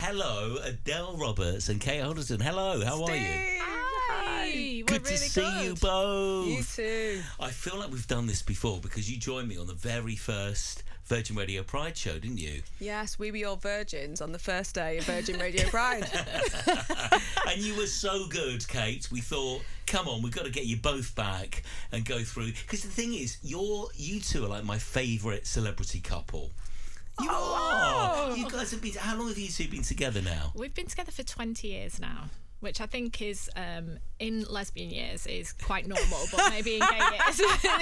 hello, Adele Roberts and Kate Holderness. Hello, how are you? Hi. Good to see you both. You too. I feel like we've done this before because you joined me on the very first Virgin Radio Pride show, didn't you? Yes, we were your virgins on the first day of Virgin Radio Pride. And you were so good, Kate. We thought, come on, we've got to get you both back and go through. Because the thing is, you two are like my favourite celebrity couple. You are. You guys have been. How long have you two been together now? We've been together for 20 years now, which I think is, in lesbian years, is quite normal, but maybe in gay years,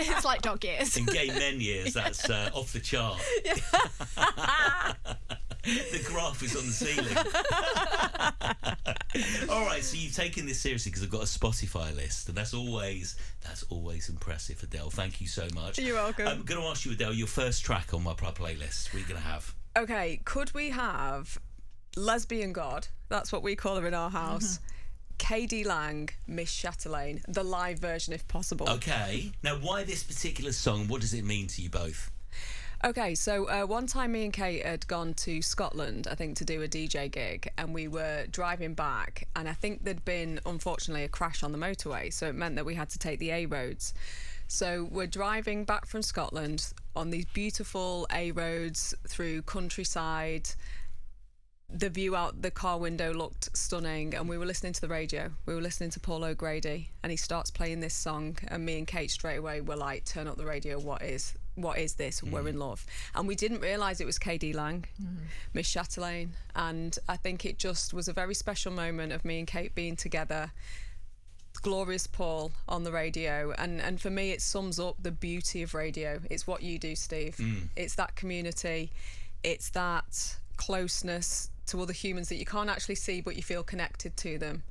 it's like dog years. In gay men years, that's off the chart. Yeah. The graph is on the ceiling. All right, so you've taken this seriously because I've got a Spotify list, and that's always impressive, Adele. Thank you so much. You're welcome. I'm going to ask you, Adele, your first track on my Pride playlist. What are you going to have? Okay, could we have Lesbian God? That's what we call her in our house. KD Lang, Miss Chatelaine, the live version if possible. Okay. Now, why this particular song? What does it mean to you both? Okay, so one time me and Kate had gone to Scotland, I think, to do a DJ gig, and we were driving back, and I think there'd been, unfortunately, a crash on the motorway, so it meant that we had to take the A roads. So we're driving back from Scotland on these beautiful A roads through countryside. The view out the car window looked stunning, and we were listening to the radio. We were listening to Paul O'Grady, and he starts playing this song, and me and Kate straight away were like, turn up the radio, what is this? We're in love. And we didn't realise it was KD Lang, Miss Chatelaine, and I think it just was a very special moment of me and Kate being together. Glorious Paul on the radio, and for me it sums up the beauty of radio. It's what you do, Steve. It's that community, it's that closeness to other humans that you can't actually see but you feel connected to them.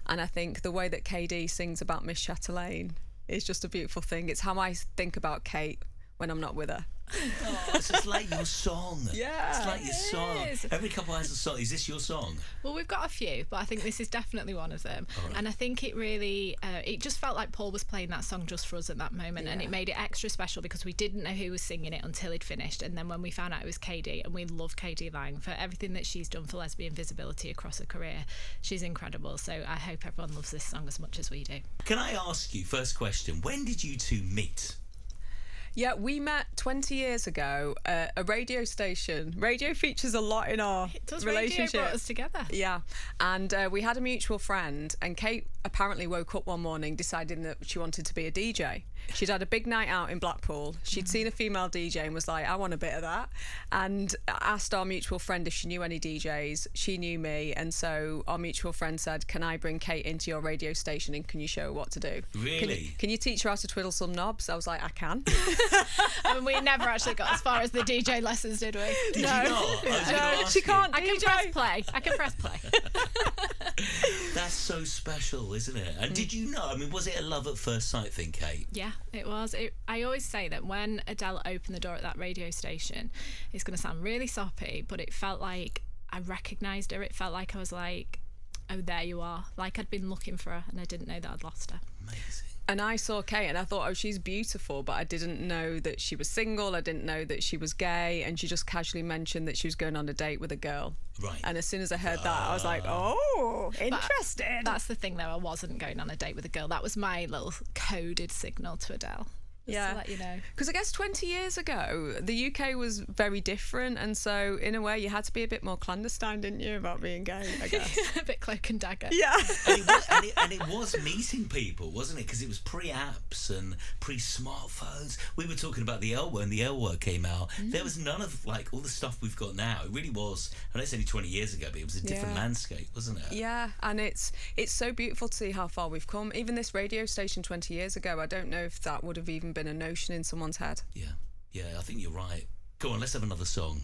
And I think the way that KD sings about Miss Chatelaine is just a beautiful thing. It's how I think about Kate when I'm not with her. Oh, it's just like your song. Yeah, it's like your song. is. Every couple has a song. Is this your song? Well, we've got a few, but I think this is definitely one of them. Right. And I think it really, it just felt like Paul was playing that song just for us at that moment, and it made it extra special because we didn't know who was singing it until he'd finished. And then when we found out it was KD, and we love KD Lang for everything that she's done for lesbian visibility across her career. She's incredible. So I hope everyone loves this song as much as we do. Can I ask you, first question, when did you two meet? Yeah, we met 20 years ago at a radio station. Radio features a lot in our relationship. Radio brought us together. Yeah, and we had a mutual friend, and Kate apparently woke up one morning deciding that she wanted to be a DJ. She'd had a big night out in Blackpool. She'd seen a female DJ and was like, I want a bit of that. And asked our mutual friend if she knew any DJs. She knew me, and so our mutual friend said, can I bring Kate into your radio station and can you show her what to do? Really? Can you teach her how to twiddle some knobs? I was like, I can. I mean, we never actually got as far as the DJ lessons, did we? Did you not? No, she can't DJ. I can press play. That's so special, isn't it? And did you know, I mean, was it a love at first sight thing, Kate? Yeah, it was. I always say that when Adele opened the door at that radio station, it's going to sound really soppy, but it felt like I recognised her. It felt like I was like, oh, there you are. Like I'd been looking for her and I didn't know that I'd lost her. Amazing. And I saw Kate and I thought, oh, she's beautiful, but I didn't know that she was single. I didn't know that she was gay. And she just casually mentioned that she was going on a date with a girl. Right. And as soon as I heard that, I was like, oh, interesting. That's the thing, though. I wasn't going on a date with a girl. That was my little coded signal to Adele. Just to let you know. Because I guess 20 years ago, the UK was very different. And so, in a way, you had to be a bit more clandestine, didn't you, about being gay, I guess? A bit cloak and dagger. Yeah. And it was meeting people, wasn't it? Because it was pre-apps and pre-smartphones. We were talking about the L word, and the L word came out. There was none of, like, all the stuff we've got now. It really was, I know it's only 20 years ago, but it was a different landscape, wasn't it? Yeah, and it's so beautiful to see how far we've come. Even this radio station 20 years ago, I don't know if that would have even been a notion in someone's head. Yeah, I think you're right. Go on, let's have another song.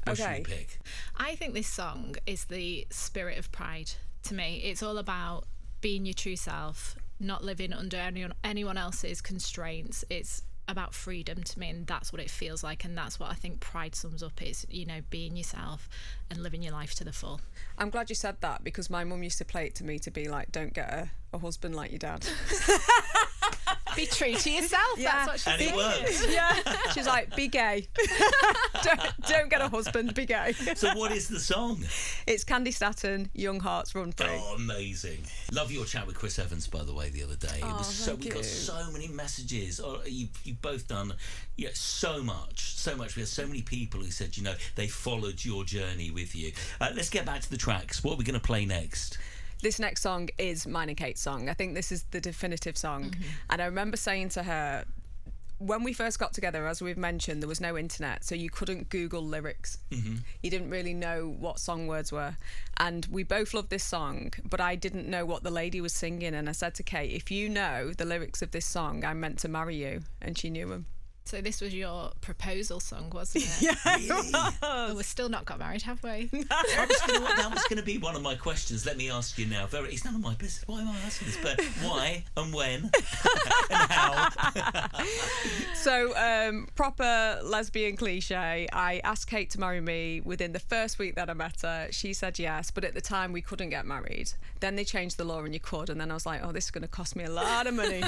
What should we pick? I think this song is the spirit of Pride to me. It's all about being your true self, not living under anyone else's constraints. It's about freedom to me, and that's what it feels like, and that's what I think Pride sums up is, you know, being yourself and living your life to the full. I'm glad you said that, because my mum used to play it to me to be like, don't get a husband like your dad. Be true to yourself. Yeah. That's what And she's it saying. works. Yeah. She's like, be gay. don't get a husband, be gay. So what is the song? It's Candy Staton, Young Hearts Run Free. Oh, amazing. Love your chat with Chris Evans, by the way, the other day. It was so thank we got you. so many messages. You've both done so much. We had so many people who said, they followed your journey with you. Let's get back to the tracks. What are we going to play next? This next song is mine and Kate's song. I think this is the definitive song. Mm-hmm. And I remember saying to her, when we first got together, as we've mentioned, there was no internet, so you couldn't Google lyrics. Mm-hmm. You didn't really know what song words were. And we both loved this song, but I didn't know what the lady was singing. And I said to Kate, if you know the lyrics of this song, I'm meant to marry you. And she knew them. So this was your proposal song, wasn't it? Yeah. Really? Well, we've still not got married, have we? That was going to be one of my questions. Let me ask you now. It's none of my business. Why am I asking this? But why and when and how? So, proper lesbian cliche. I asked Kate to marry me within the first week that I met her. She said yes, but at the time we couldn't get married. Then they changed the law and you could. And then I was like, oh, this is going to cost me a lot of money.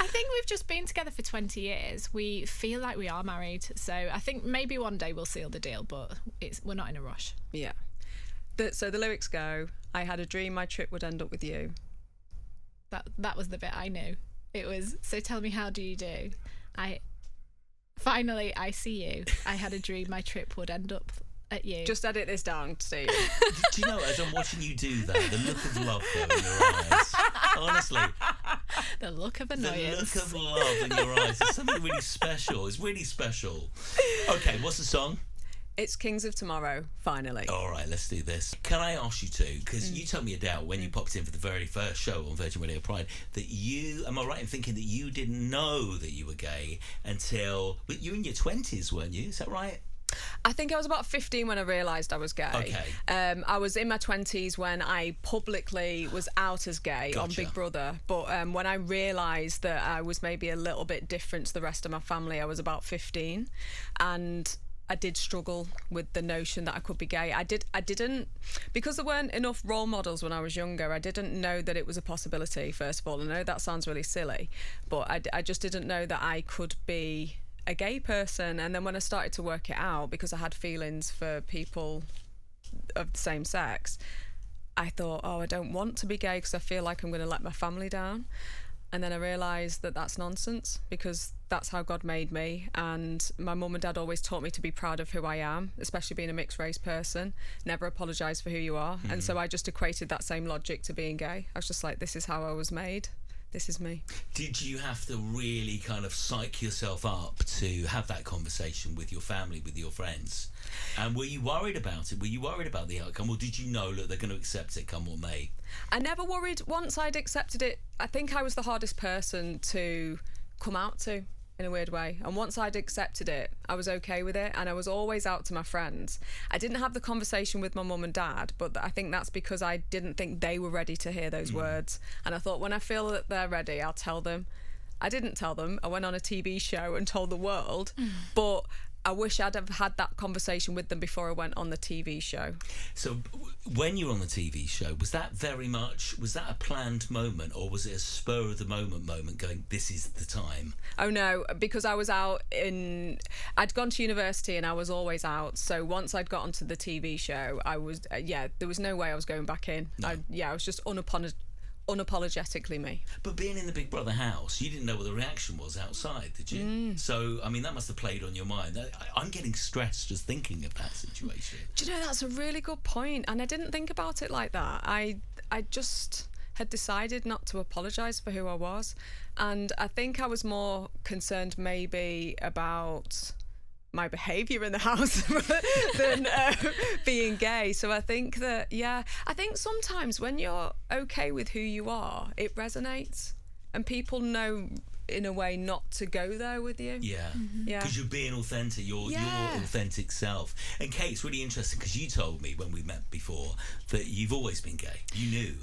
I think we've just been together for 20 years. We feel like we are married. So I think maybe one day we'll seal the deal, but we're not in a rush. Yeah. So the lyrics go, I had a dream my trip would end up with you. That was the bit I knew. It was, so tell me, how do you do? Finally, I see you. I had a dream my trip would end up at you. Just edit this down, Steve. Do you know, as I'm watching you do that, the look of love though in your eyes, honestly, The look of the annoyance. look of love in your eyes is something really special. It's really special. Okay, what's the song? It's Kings of Tomorrow, finally. All right, let's do this. Can I ask you to, because you told me, Adele, when you popped in for the very first show on Virgin Radio Pride, that am I right in thinking that you didn't know that you were gay until, you were in your 20s, weren't you? Is that right? I think I was about 15 when I realised I was gay. Okay. I was in my 20s when I publicly was out as gay on Gotcha. Big Brother. But when I realised that I was maybe a little bit different to the rest of my family, I was about 15. And I did struggle with the notion that I could be gay. I didn't, because there weren't enough role models when I was younger, I didn't know that it was a possibility, first of all. I know that sounds really silly, but I just didn't know that I could be a gay person. And then when I started to work it out, because I had feelings for people of the same sex, I thought, I don't want to be gay because I feel like I'm going to let my family down. And then I realised that that's nonsense, because that's how God made me. And my mum and dad always taught me to be proud of who I am, especially being a mixed race person. Never apologise for who you are. And so I just equated that same logic to being gay. I was just like, this is how I was made. This is me. Did you have to really kind of psych yourself up to have that conversation with your family, with your friends? And were you worried about it? Were you worried about the outcome? Or did you know, look, they're going to accept it come what may? I never worried. Once I'd accepted it, I think I was the hardest person to come out to, in a weird way. And once I'd accepted it, I was okay with it. And I was always out to my friends. I didn't have the conversation with my mum and dad, but I think that's because I didn't think they were ready to hear those words. And I thought, when I feel that they're ready, I'll tell them. I didn't tell them. I went on a TV show and told the world. But I wish I'd have had that conversation with them before I went on the TV show. So when you were on the TV show, was that a planned moment, or was it a spur of the moment going, this is the time? Oh no, because I was I'd gone to university and I was always out. So once I'd got onto the TV show, I was, there was no way I was going back in. No. I was just unapologetically me. But being in the Big Brother house, you didn't know what the reaction was outside, did you? So, I mean, that must have played on your mind. I'm getting stressed just thinking of that situation. Do you know, that's a really good point, and I didn't think about it like that. I just had decided not to apologise for who I was, and I think I was more concerned maybe about my behaviour in the house than being gay. So I think that, I think sometimes when you're okay with who you are, it resonates, and people know in a way not to go there with you. Yeah. Yeah. Because you're being authentic, your authentic self. And Kate, it's really interesting because you told me when we met before that you've always been gay. You knew.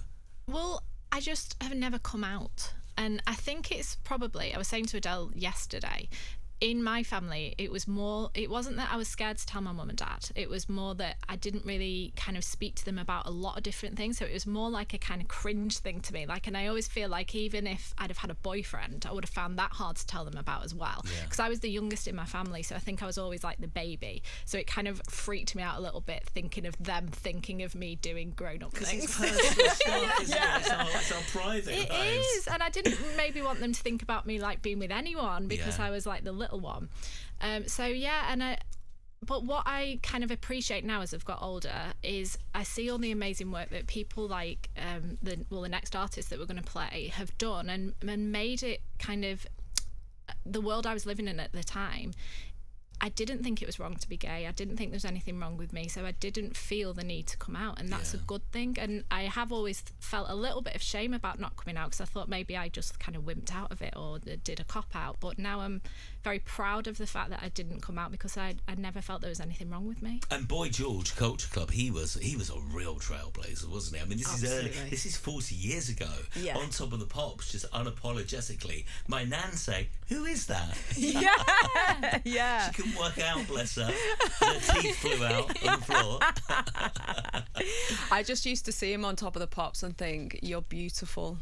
Well, I just have never come out. And I think it's probably, I was saying to Adele yesterday, in my family, it wasn't that I was scared to tell my mum and dad. It was more that I didn't really kind of speak to them about a lot of different things. So it was more like a kind of cringe thing to me. Like, and I always feel like even if I'd have had a boyfriend, I would have found that hard to tell them about as well. Because I was the youngest in my family, so I think I was always like the baby. So it kind of freaked me out a little bit, thinking of them thinking of me doing grown-up things. It's personal stuff, isn't it? It's our private. It is, and I didn't maybe want them to think about me like being with anyone, because I was like the little one. But what I kind of appreciate now as I've got older is I see all the amazing work that people like the next artists that we're going to play have done and made it kind of the world I was living in at the time. I didn't think it was wrong to be gay. I didn't think there was anything wrong with me, so I didn't feel the need to come out, and that's a good thing. And I have always felt a little bit of shame about not coming out, because I thought maybe I just kind of wimped out of it or did a cop out. But now I'm very proud of the fact that I didn't come out, because I never felt there was anything wrong with me. And Boy George Culture Club, he was a real trailblazer, wasn't he? I mean, this Absolutely. is early. This is 40 years ago. Yeah. On Top of the Pops, just unapologetically. My nan say, "Who is that?" Yeah. She couldn't work out, bless her. Her teeth flew out on the floor. I just used to see him on Top of the Pops and think, you're beautiful.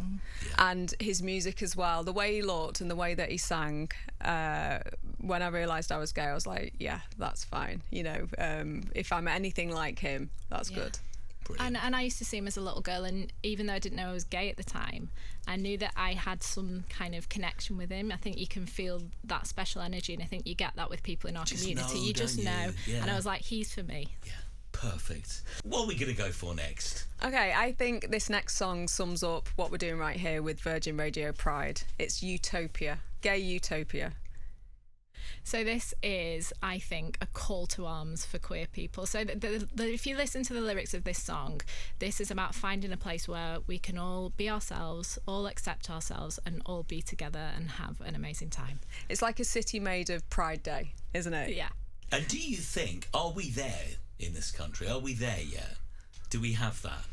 And his music as well, the way he looked and the way that he sang, when I realised I was gay, I was like, yeah, that's fine. You know, if I'm anything like him, that's good. And I used to see him as a little girl, and even though I didn't know I was gay at the time, I knew that I had some kind of connection with him. I think you can feel that special energy, and I think you get that with people in our community. You just know. Yeah. And I was like, he's for me. Yeah, perfect. What are we going to go for next? Okay, I think this next song sums up what we're doing right here with Virgin Radio Pride. It's Utopia, Gay Utopia. So this is, I think, a call to arms for queer people. So if you listen to the lyrics of this song, this is about finding a place where we can all be ourselves, all accept ourselves, and all be together and have an amazing time. It's like a city made of Pride Day, isn't it? Yeah. And do you think, are we there in this country? Are we there yet? Do we have that?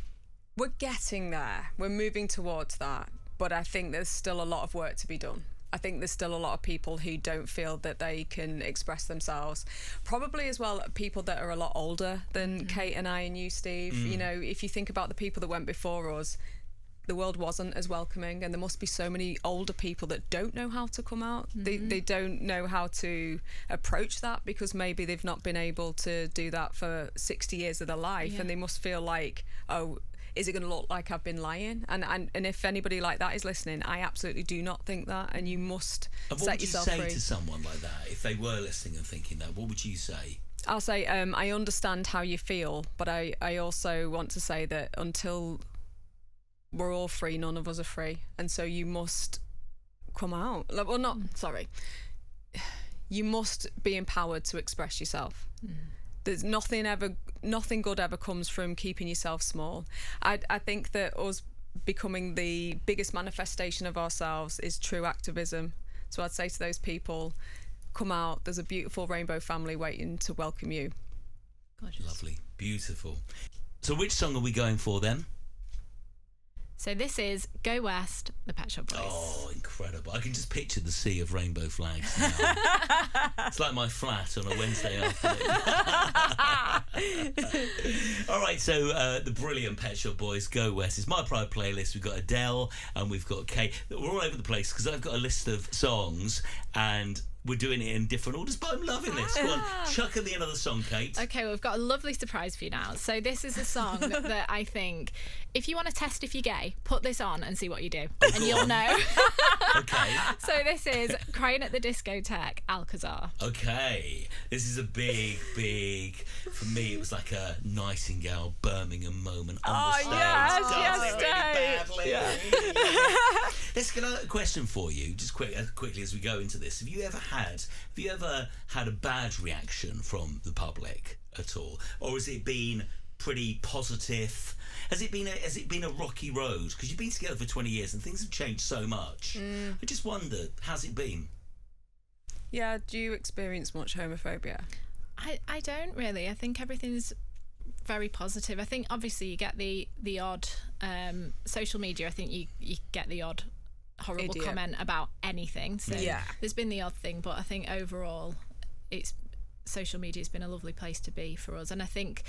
We're getting there. We're moving towards that. But I think there's still a lot of work to be done. I think there's still a lot of people who don't feel that they can express themselves. Probably as well people that are a lot older than Kate and I and you, Steve. You know, if you think about the people that went before us, the world wasn't as welcoming, and there must be so many older people that don't know how to come out. They don't know how to approach that, because maybe they've not been able to do that for 60 years of their life, and they must feel like, oh, is it going to look like I've been lying? And if anybody like that is listening, I absolutely do not think that, and you must set yourself free. What would you say to someone like that, if they were listening and thinking that? What would you say? I'll say, I understand how you feel, but I also want to say that until we're all free, none of us are free, and so you must come out. You must be empowered to express yourself. There's nothing good ever comes from keeping yourself small. I think that us becoming the biggest manifestation of ourselves is true activism. So I'd say to those people, come out. There's a beautiful rainbow family waiting to welcome you. Gorgeous. Lovely, beautiful. So which song are we going for then? So this is Go West, the Pet Shop Boys. Oh, incredible. I can just picture the sea of rainbow flags now. It's like my flat on a Wednesday afternoon. All right, so the brilliant Pet Shop Boys, Go West. It's my Pride playlist. We've got Adele and we've got Kate. We're all over the place because I've got a list of songs and we're doing it in different orders, but I'm loving this. Go on, chuck me another song, Kate. Okay, well, we've got a lovely surprise for you now. So this is a song that I think, if you want to test if you're gay, put this on and see what you do, and you'll know. Okay. So this is Crying at the Discotheque, Alcazar. Okay, this is a big, for me, it was like a Nightingale Birmingham moment on the stage. Yes, really badly. Let's get a question for you, just quickly as we go into this. Have you ever had a bad reaction from the public at all, or has it been pretty positive? Has it been a rocky road? Because you've been together for 20 years and things have changed so much. I just wondered, how's it been? Yeah, do you experience much homophobia? I don't really. I think everything's very positive. I think obviously you get the odd social media. I think you get the odd horrible Idiot. comment about anything. So Yeah. there's been the odd thing, but I think overall, social media's been a lovely place to be for us, and I think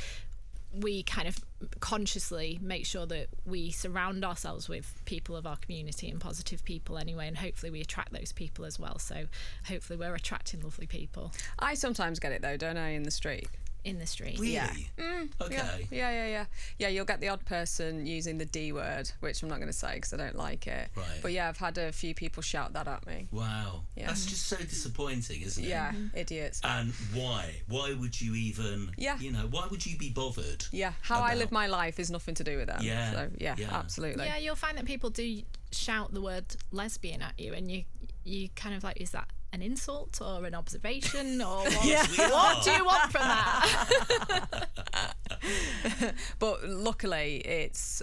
we kind of consciously make sure that we surround ourselves with people of our community and positive people anyway, and hopefully we attract those people as well. So hopefully we're attracting lovely people I sometimes get it though, don't I, in the street? in the street. Really? Yeah. Okay. Yeah, you'll get the odd person using the D word, which I'm not going to say because I don't like it. Right. But yeah, I've had a few people shout that at me. Wow. Yeah. That's just so disappointing, isn't it? Yeah, idiots. And why? Why would you even, Yeah. why would you be bothered? Yeah, how I about- live my life is nothing to do with them. Yeah, So, yeah, yeah. absolutely. Yeah, you'll find that people do shout the word lesbian at you, and you kind of like, is that an insult or an observation, or what, Yes, we what are. do you want from that? But luckily, it's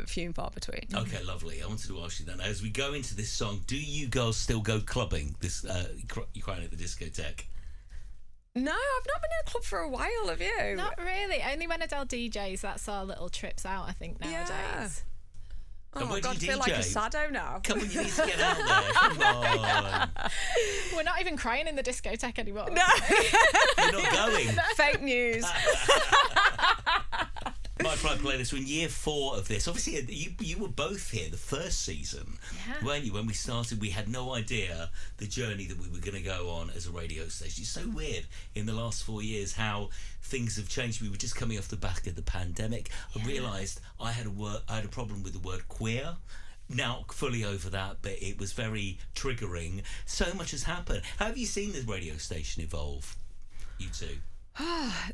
few and far between. Okay, lovely. I wanted to ask you then, as we go into this song, do you girls still go clubbing? You're crying at the discotheque. No, I've not been in a club for a while, have you? Not really. Only when Adele DJs, that's our little trips out, I think, nowadays. Yeah. And Oh, where do God, I you feel like a DJ? sado now. Come on, you need to get out there. Come on. We're not even crying in the discotheque anymore. No. You're not going. Fake news. My Pride playlist, we're in year 4 of this. Obviously, you were both here the first season, Yeah. weren't you? When we started, we had no idea the journey that we were going to go on as a radio station. It's so weird in the last 4 years how things have changed. We were just coming off the back of the pandemic. I realised I had a problem with the word queer. Now fully over that, but it was very triggering. So much has happened. How have you seen the radio station evolve, you two?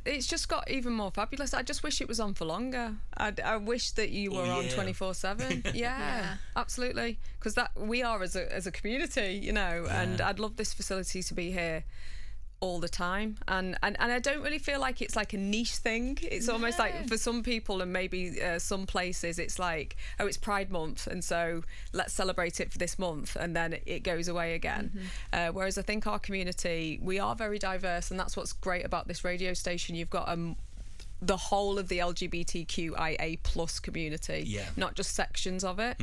It's just got even more fabulous. I just wish it was on for longer. I wish that you were on yeah. 24/7. Yeah, absolutely. Because that we are as a community, and I'd love this facility to be here all the time. And I don't really feel like it's like a niche thing. It's almost like for some people and maybe some places it's like, oh, it's Pride Month, and so let's celebrate it for this month, and then it goes away again. Whereas I think our community, we are very diverse, and that's what's great about this radio station. You've got the whole of the LGBTQIA plus community, not just sections of it.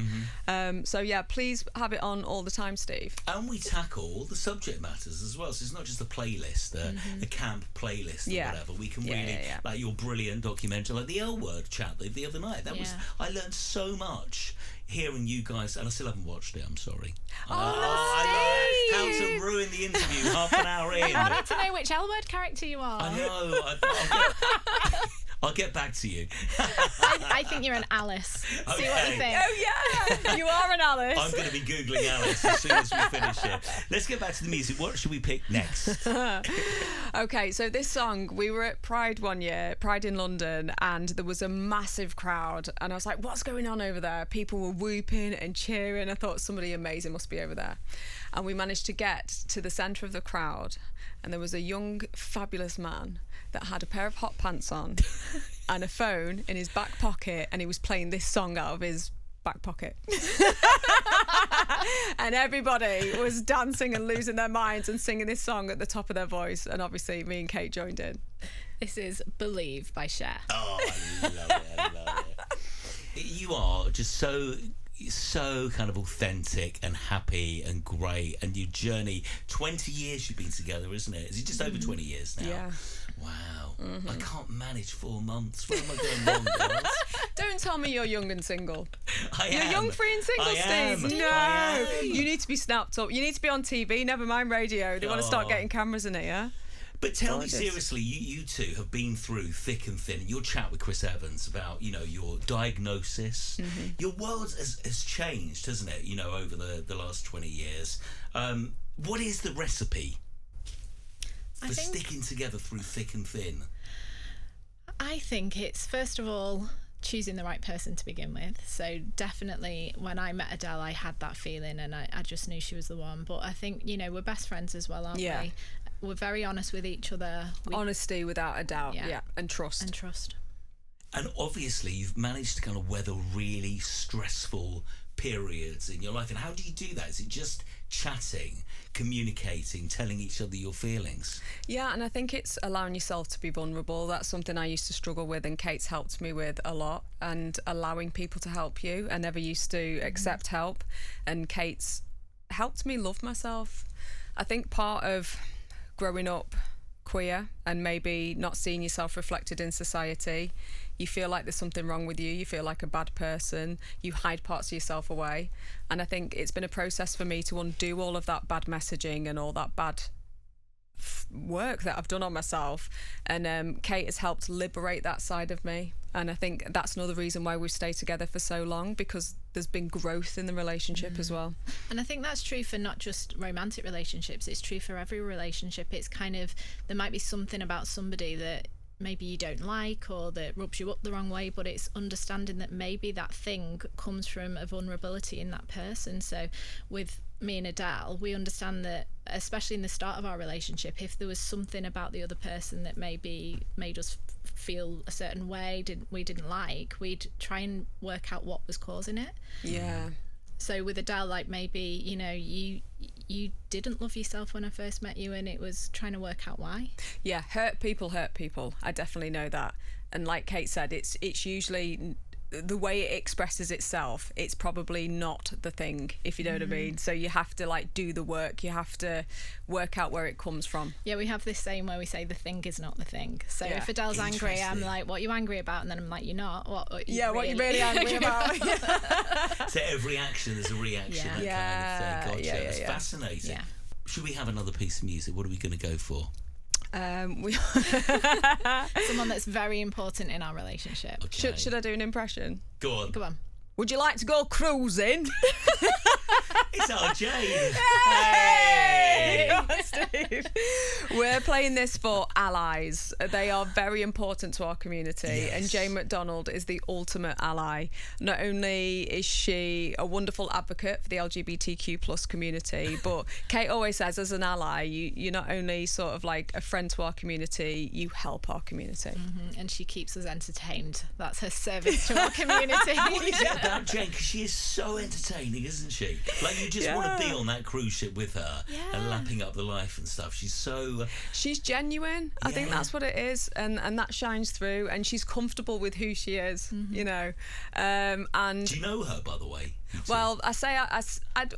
So yeah, please have it on all the time, Steve. And we tackle the subject matters as well. So it's not just a playlist, a camp playlist or whatever. We can really, like your brilliant documentary, like the L Word chat the other night. That was, I learned so much hearing you guys, and I still haven't watched it, I'm sorry. Oh, How to ruin the interview half an hour in. I wanted to know which L-word character you are. I know. I'll get back to you. I think you're an Alice. See what you think. Oh yeah, you are an Alice. I'm going to be Googling Alice as soon as we finish it. Let's get back to the music. What should we pick next? Okay, so this song, we were at Pride one year, Pride in London, and there was a massive crowd, and I was like, what's going on over there? People were whooping and cheering. I thought somebody amazing must be over there. And we managed to get to the centre of the crowd, and there was a young, fabulous man that had a pair of hot pants on and a phone in his back pocket, and he was playing this song out of his back pocket. And everybody was dancing and losing their minds and singing this song at the top of their voice, and obviously me and Kate joined in. This is Believe by Cher. Oh, I love it. You are just so kind of authentic and happy and great, and your journey, 20 years you've been together, isn't it? Is it just over 20 years now? Yeah. Wow. I can't manage 4 months. Where am I going wrong, girls? Don't tell me you're young and single. You're Young, free and single, Steve. No. I am. You need to be snapped up. You need to be on TV, never mind radio. They want to start getting cameras in here. But tell Gorgeous. me seriously, you two have been through thick and thin. Your chat with Chris Evans about, your diagnosis. Your world has changed, hasn't it, over the last 20 years. What is the recipe for sticking together through thick and thin? I think it's, first of all, choosing the right person to begin with. So definitely when I met Adele, I had that feeling, and I just knew she was the one. But I think, we're best friends as well, aren't we? We're very honest with each other. Honesty without a doubt, and trust. And trust. And obviously you've managed to kind of weather really stressful periods in your life, and how do you do that? Is it just chatting, communicating, telling each other your feelings? Yeah, and I think it's allowing yourself to be vulnerable. That's something I used to struggle with, and Kate's helped me with a lot, and allowing people to help you. I never used to accept help, and Kate's helped me love myself. I think part of growing up queer and maybe not seeing yourself reflected in society, you feel like there's something wrong with you feel like a bad person, you hide parts of yourself away, and I think it's been a process for me to undo all of that bad messaging and all that bad work that I've done on myself, and Kate has helped liberate that side of me, and I think that's another reason why we've stayed together for so long, because there's been growth in the relationship as well. And I think that's true for not just romantic relationships, it's true for every relationship. It's kind of, there might be something about somebody that maybe you don't like or that rubs you up the wrong way, but it's understanding that maybe that thing comes from a vulnerability in that person. So with me and Adele, we understand that, especially in the start of our relationship, if there was something about the other person that maybe made us feel a certain way, we didn't like, we'd try and work out what was causing it. Yeah. So with Adele, like, maybe, you know, you didn't love yourself when I first met you, and it was trying to work out why. Yeah, hurt people. I definitely know that. And like Kate said, it's usually the way it expresses itself, it's probably not the thing, if you know what I mean. So you have to like do the work, you have to work out where it comes from. Yeah, we have this saying where we say the thing is not the thing. So if Adele's angry, I'm like, what are you angry about? And then I'm like, you're not. What are you really angry about? So every action is a reaction, that kind of thing. Gotcha. That's fascinating. Yeah. Should we have another piece of music? What are we going to go for? Someone that's very important in our relationship. Okay. Should I do an impression? Go on. Come on. Would you like to go cruising? It's our Jane. Hey! Steve. We're playing this for allies. They are very important to our community, and Jane McDonald is the ultimate ally. Not only is she a wonderful advocate for the LGBTQ plus community, but Kate always says, as an ally, you're not only sort of like a friend to our community, you help our community. And she keeps us entertained. That's her service to our community. What is it about Jane? Because she is so entertaining, isn't she? Like, you just want to be on that cruise ship with her and lapping up the life and stuff. She's genuine. I think that's what it is, and that shines through, and she's comfortable with who she is, you know. And do you know her, by the way? Well, I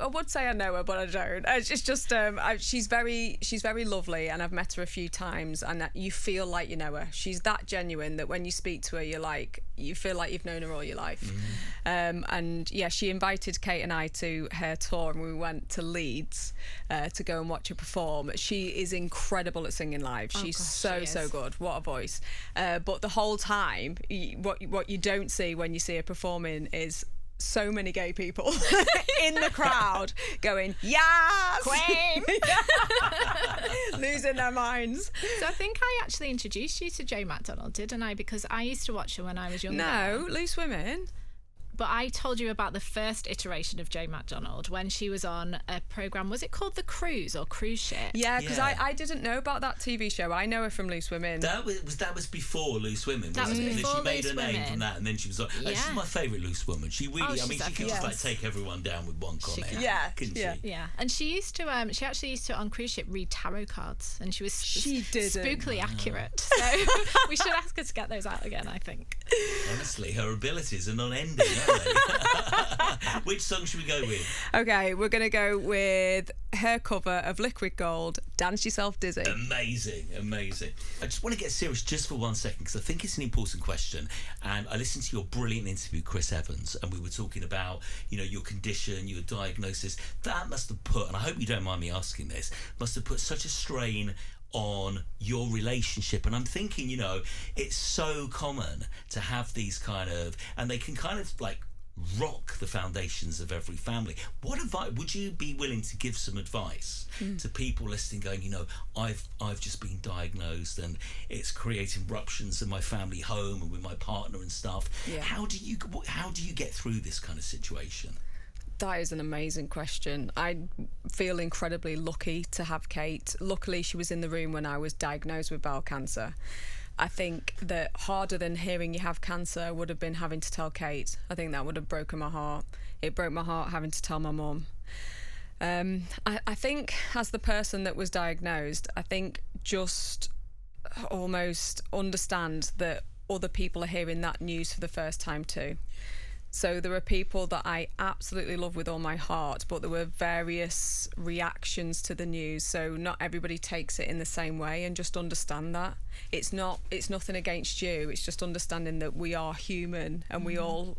would say I know her, but I don't. It's just she's very lovely, and I've met her a few times, and you feel like you know her. She's that genuine that when you speak to her, you feel like you've known her all your life. And yeah, she invited Kate and I to her tour, and we went to Leeds to go and watch her perform. She is incredible at singing live. She's so good. What a voice! But the whole time, what you don't see when you see her performing is so many gay people in the crowd going, yes, Queen, losing their minds. So I think I actually introduced you to Jane McDonald, didn't I? Because I used to watch her when I was younger. No, Loose Women. But I told you about the first iteration of Jane McDonald when she was on a programme. Was it called The Cruise or Cruise Ship? Yeah, because I didn't know about that TV show. I know her from Loose Women. That was before Loose Women. That was wasn't it? before And then she made Loose her name Women. from that, and then she was like, she's my favourite Loose Woman. She really, she could just like take everyone down with one comment. Couldn't she? Yeah. And she used to, she actually used to on cruise ship read tarot cards, and she was spookily accurate. So we should ask her to get those out again, I think. Honestly, her abilities are non-ending, aren't they? Which song should we go with? Okay, we're going to go with her cover of Liquid Gold, Dance Yourself Dizzy. Amazing. I just want to get serious just for 1 second, because I think it's an important question. And I listened to your brilliant interview, Chris Evans, and we were talking about, your condition, your diagnosis. That must have put, and I hope you don't mind me asking this, must have put such a strain on your relationship. And I'm thinking, it's so common to have these kind of, and they can kind of like rock the foundations of every family. What advice would you be willing to give? Some advice to people listening, going, I've just been diagnosed and it's creating ruptions in my family home and with my partner and stuff. How do you get through this kind of situation? That is an amazing question. I feel incredibly lucky to have Kate. Luckily, she was in the room when I was diagnosed with bowel cancer. I think that harder than hearing you have cancer would have been having to tell Kate. I think that would have broken my heart. It broke my heart having to tell my mum. I think as the person that was diagnosed, I think just almost understand that other people are hearing that news for the first time too. So there are people that I absolutely love with all my heart, but there were various reactions to the news. So not everybody takes it in the same way, and just understand that. It's nothing against you. It's just understanding that we are human and we all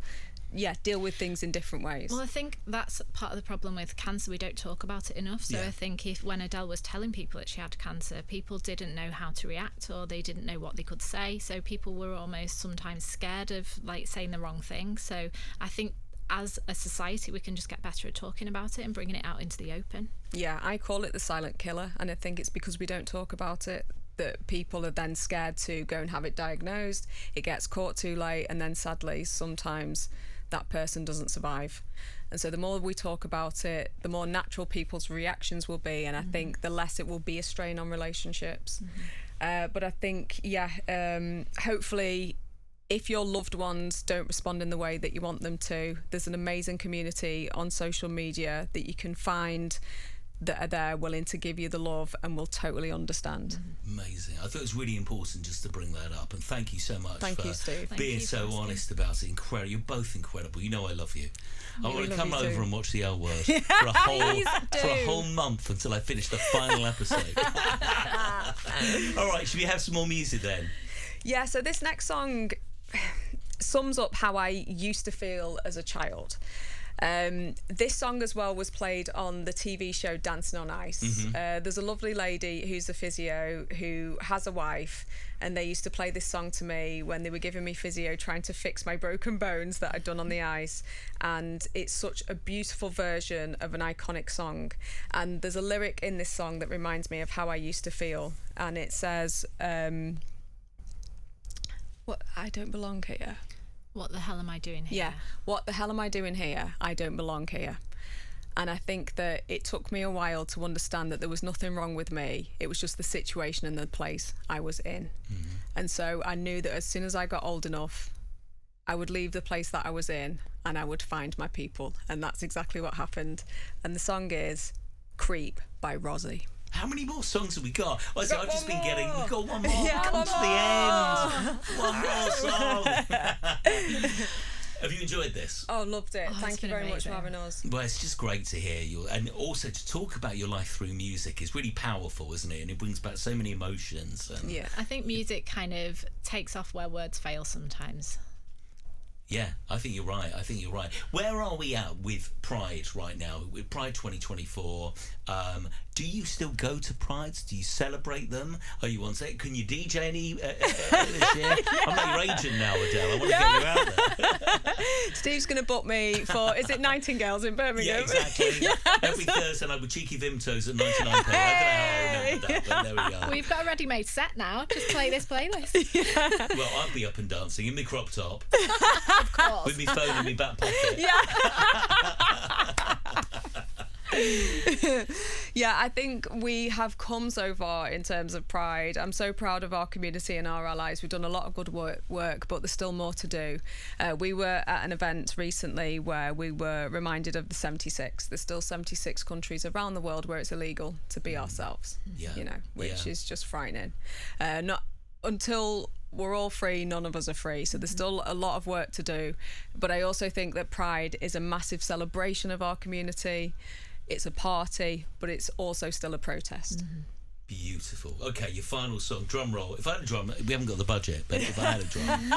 deal with things in different ways. Well, I think that's part of the problem with cancer. We don't talk about it enough. So I think when Adele was telling people that she had cancer, people didn't know how to react, or they didn't know what they could say. So people were almost sometimes scared of like saying the wrong thing. So I think as a society, we can just get better at talking about it and bringing it out into the open. Yeah, I call it the silent killer, and I think it's because we don't talk about it that people are then scared to go and have it diagnosed. It gets caught too late, and then sadly sometimes that person doesn't survive. And so the more we talk about it, the more natural people's reactions will be, and I think the less it will be a strain on relationships. But I think hopefully if your loved ones don't respond in the way that you want them to, there's an amazing community on social media that you can find that are there willing to give you the love and will totally understand. Amazing. I thought it was really important just to bring that up, and thank you so much for Steve. Being so honest about it. Incredible. You're both incredible. You know I love you. I want to come over and watch the L Word for a whole month until I finish the final episode. All right, should we have some more music then? Yeah, so this next song sums up how I used to feel as a child. This song as well was played on the TV show Dancing on Ice. There's a lovely lady who's a physio who has a wife, and they used to play this song to me when they were giving me physio, trying to fix my broken bones that I'd done on the ice. And it's such a beautiful version of an iconic song. And there's a lyric in this song that reminds me of how I used to feel, and it says, "What? I don't belong here. What the hell am I doing here?" Yeah, what the hell am I doing here? I don't belong here. And I think that it took me a while to understand that there was nothing wrong with me. It was just the situation and the place I was in. And so I knew that as soon as I got old enough, I would leave the place that I was in and I would find my people. And that's exactly what happened. And the song is Creep by Rosie. How many more songs have we got? I've just been getting. We've got one more. Yeah, Come to the end. One more song. Have you enjoyed this? Oh, loved it. Thank you very much for having us. Well, it's just great to hear you, and also to talk about your life through music is really powerful, isn't it? And it brings back so many emotions. And yeah, I think music kind of takes off where words fail sometimes. Yeah, I think you're right. Where are we at with Pride right now? With Pride 2024, do you still go to Prides? Do you celebrate them? Are you on set? Can you DJ any this year? I'm not your agent now, Adele. I want to get you out there. Steve's going to book me for, is it Nightingales in Birmingham? Yeah, exactly. Yes. Every Thursday night with cheeky Vimtos at 99p. Hey. I don't know how I remember that, but there we are. We've got a ready-made set now. Just play this playlist. Well, I'll be up and dancing in my crop top. Of course. With my phone in my back pocket. Yeah, I think we have come so far in terms of Pride. I'm so proud of our community and our allies. We've done a lot of good work, but there's still more to do. We were at an event recently where we were reminded of the 76. There's still 76 countries around the world where it's illegal to be ourselves, which is just frightening. Not until we're all free, none of us are free. So there's still a lot of work to do. But I also think that Pride is a massive celebration of our community. It's a party, but it's also still a protest. Beautiful. Okay, your final song, drum roll. If I had a drum, we haven't got the budget, but if I had a drum,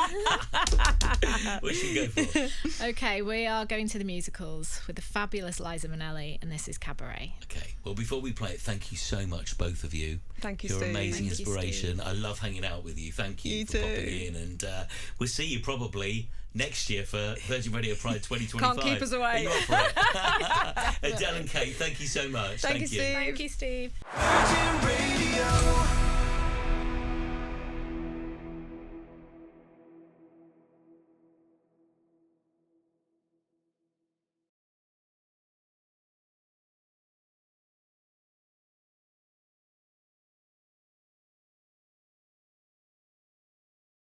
what should we go for? Okay, we are going to the musicals with the fabulous Liza Minnelli, and this is Cabaret. Okay, well, before we play it, thank you so much, both of you. Thank you, You're Steve. amazing Thank you, inspiration. Steve. I love hanging out with you. Thank you for too. popping in, and we'll see you probably next year for Virgin Radio Pride 2025. Can't keep us away. Are you up for it? Adele and Kate, thank you so much. Thank you, Steve. Thank you, Steve. Virgin Radio.